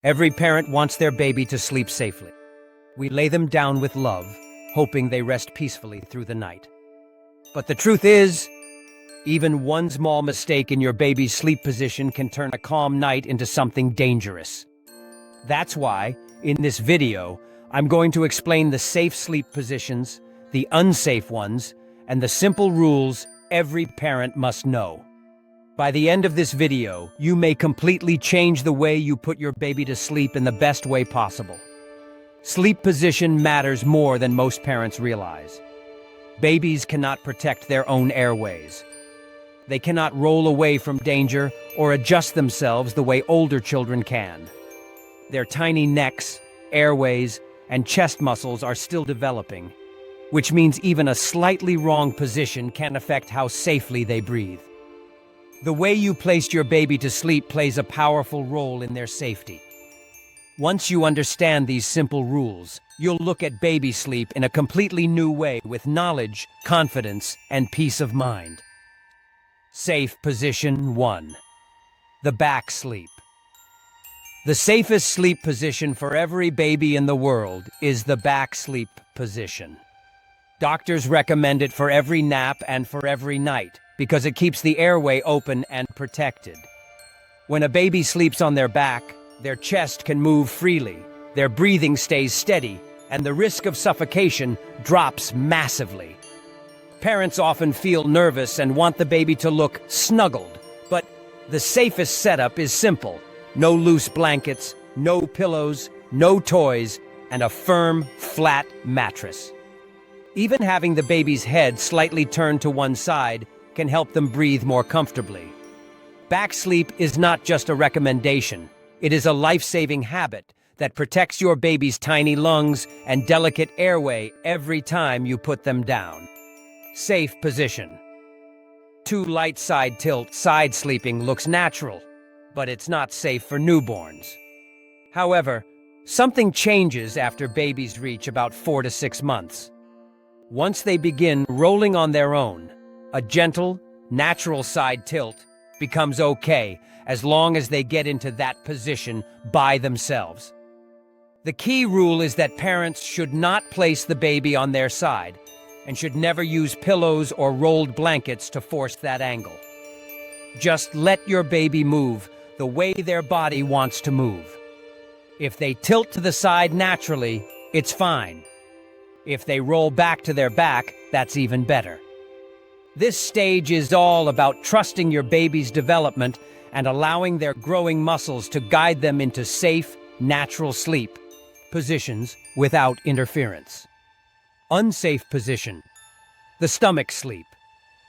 Every parent wants their baby to sleep safely. We lay them down with love, hoping they rest peacefully through the night. But the truth is, even one small mistake in your baby's sleep position can turn a calm night into something dangerous. That's why, in this video, I'm going to explain the safe sleep positions, the unsafe ones, and the simple rules every parent must know. By the end of this video, you may completely change the way you put your baby to sleep in the best way possible. Sleep position matters more than most parents realize. Babies cannot protect their own airways. They cannot roll away from danger or adjust themselves the way older children can. Their tiny necks, airways, and chest muscles are still developing, which means even a slightly wrong position can affect how safely they breathe. The way you placed your baby to sleep plays a powerful role in their safety. Once you understand these simple rules, you'll look at baby sleep in a completely new way with knowledge, confidence, and peace of mind. Safe position 1. The back sleep. The safest sleep position for every baby in the world is the back sleep position. Doctors recommend it for every nap and for every night because it keeps the airway open and protected. When a baby sleeps on their back, their chest can move freely, their breathing stays steady, and the risk of suffocation drops massively. Parents often feel nervous and want the baby to look snuggled, but the safest setup is simple. No loose blankets, no pillows, no toys, and a firm, flat mattress. Even having the baby's head slightly turned to one side can help them breathe more comfortably. Back sleep is not just a recommendation. It is a life-saving habit that protects your baby's tiny lungs and delicate airway every time you put them down. Safe position. 2 light side tilt side sleeping looks natural, but it's not safe for newborns. However, something changes after babies reach about 4 to 6 months. Once they begin rolling on their own, a gentle, natural side tilt becomes okay as long as they get into that position by themselves. The key rule is that parents should not place the baby on their side and should never use pillows or rolled blankets to force that angle. Just let your baby move the way their body wants to move. If they tilt to the side naturally, it's fine. If they roll back to their back, that's even better. This stage is all about trusting your baby's development and allowing their growing muscles to guide them into safe, natural sleep positions without interference. Unsafe position. The stomach sleep.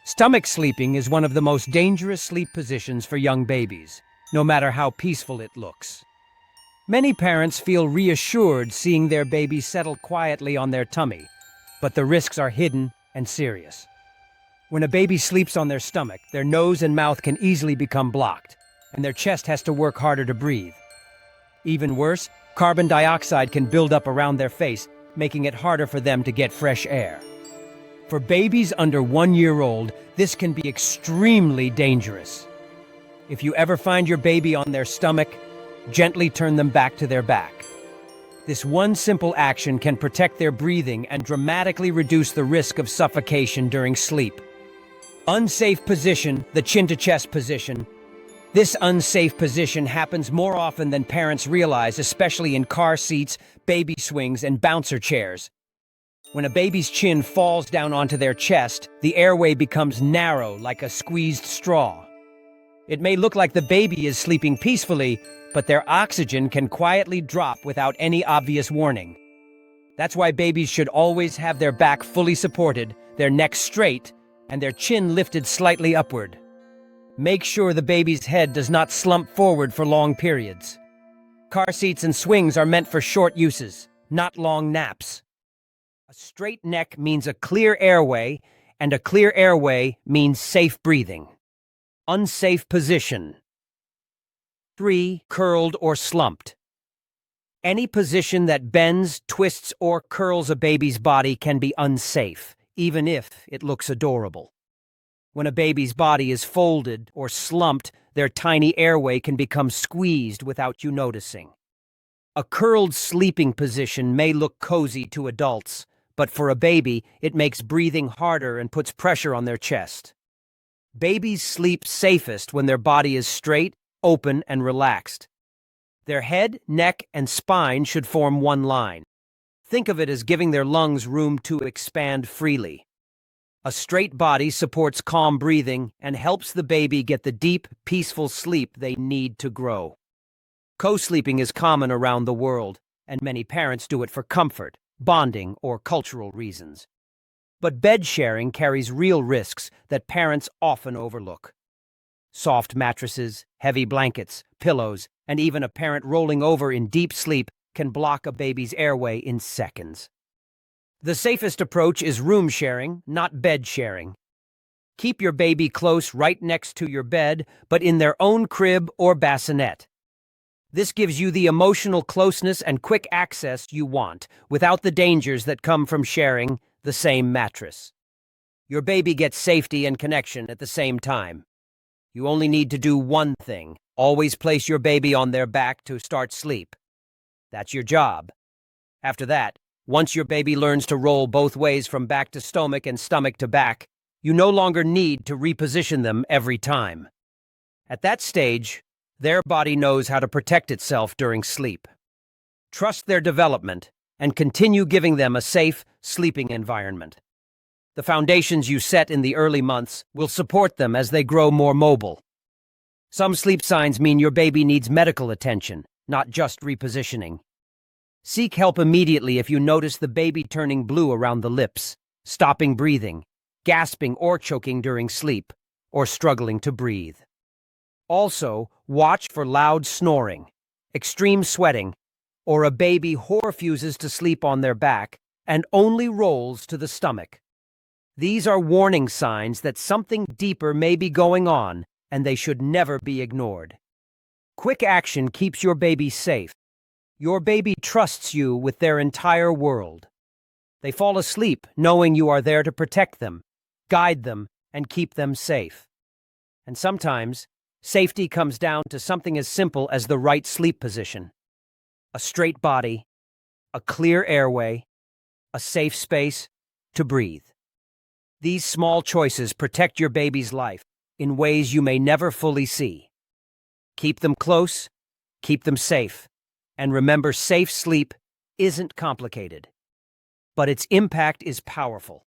Stomach sleeping is one of the most dangerous sleep positions for young babies, no matter how peaceful it looks. Many parents feel reassured seeing their baby settle quietly on their tummy, but the risks are hidden and serious. When a baby sleeps on their stomach, their nose and mouth can easily become blocked, and their chest has to work harder to breathe. Even worse, carbon dioxide can build up around their face, making it harder for them to get fresh air. For babies under 1 year old, this can be extremely dangerous. If you ever find your baby on their stomach, gently turn them back to their back. This one simple action can protect their breathing and dramatically reduce the risk of suffocation during sleep. Unsafe position, the chin-to-chest position. This unsafe position happens more often than parents realize, especially in car seats, baby swings, and bouncer chairs. When a baby's chin falls down onto their chest, the airway becomes narrow like a squeezed straw. It may look like the baby is sleeping peacefully, but their oxygen can quietly drop without any obvious warning. That's why babies should always have their back fully supported, their neck straight, and their chin lifted slightly upward. Make sure the baby's head does not slump forward for long periods. Car seats and swings are meant for short uses, not long naps. A straight neck means a clear airway, and a clear airway means safe breathing. Unsafe position. 3. Curled or slumped. Any position that bends, twists, or curls a baby's body can be unsafe, even if it looks adorable. When a baby's body is folded or slumped, their tiny airway can become squeezed without you noticing. A curled sleeping position may look cozy to adults, but for a baby, it makes breathing harder and puts pressure on their chest. Babies sleep safest when their body is straight, open, and relaxed. Their head, neck, and spine should form one line. Think of it as giving their lungs room to expand freely. A straight body supports calm breathing and helps the baby get the deep, peaceful sleep they need to grow. Co-sleeping is common around the world, and many parents do it for comfort, bonding, or cultural reasons. But bed sharing carries real risks that parents often overlook. Soft mattresses, heavy blankets, pillows, and even a parent rolling over in deep sleep can block a baby's airway in seconds. The safest approach is room sharing, not bed sharing. Keep your baby close right next to your bed, but in their own crib or bassinet. This gives you the emotional closeness and quick access you want, without the dangers that come from sharing the same mattress. Your baby gets safety and connection at the same time. You only need to do one thing: always place your baby on their back to start sleep. That's your job. After that, once your baby learns to roll both ways from back to stomach and stomach to back, you no longer need to reposition them every time. At that stage, their body knows how to protect itself during sleep. Trust their development and continue giving them a safe, sleeping environment. The foundations you set in the early months will support them as they grow more mobile. Some sleep signs mean your baby needs medical attention, not just repositioning. Seek help immediately if you notice the baby turning blue around the lips, stopping breathing, gasping or choking during sleep, or struggling to breathe. Also, watch for loud snoring, extreme sweating, or a baby who refuses to sleep on their back and only rolls to the stomach. These are warning signs that something deeper may be going on, and they should never be ignored. Quick action keeps your baby safe. Your baby trusts you with their entire world. They fall asleep knowing you are there to protect them, guide them, and keep them safe. And sometimes, safety comes down to something as simple as the right sleep position. A straight body, a clear airway, a safe space to breathe. These small choices protect your baby's life in ways you may never fully see. Keep them close, keep them safe, and remember, safe sleep isn't complicated, but its impact is powerful.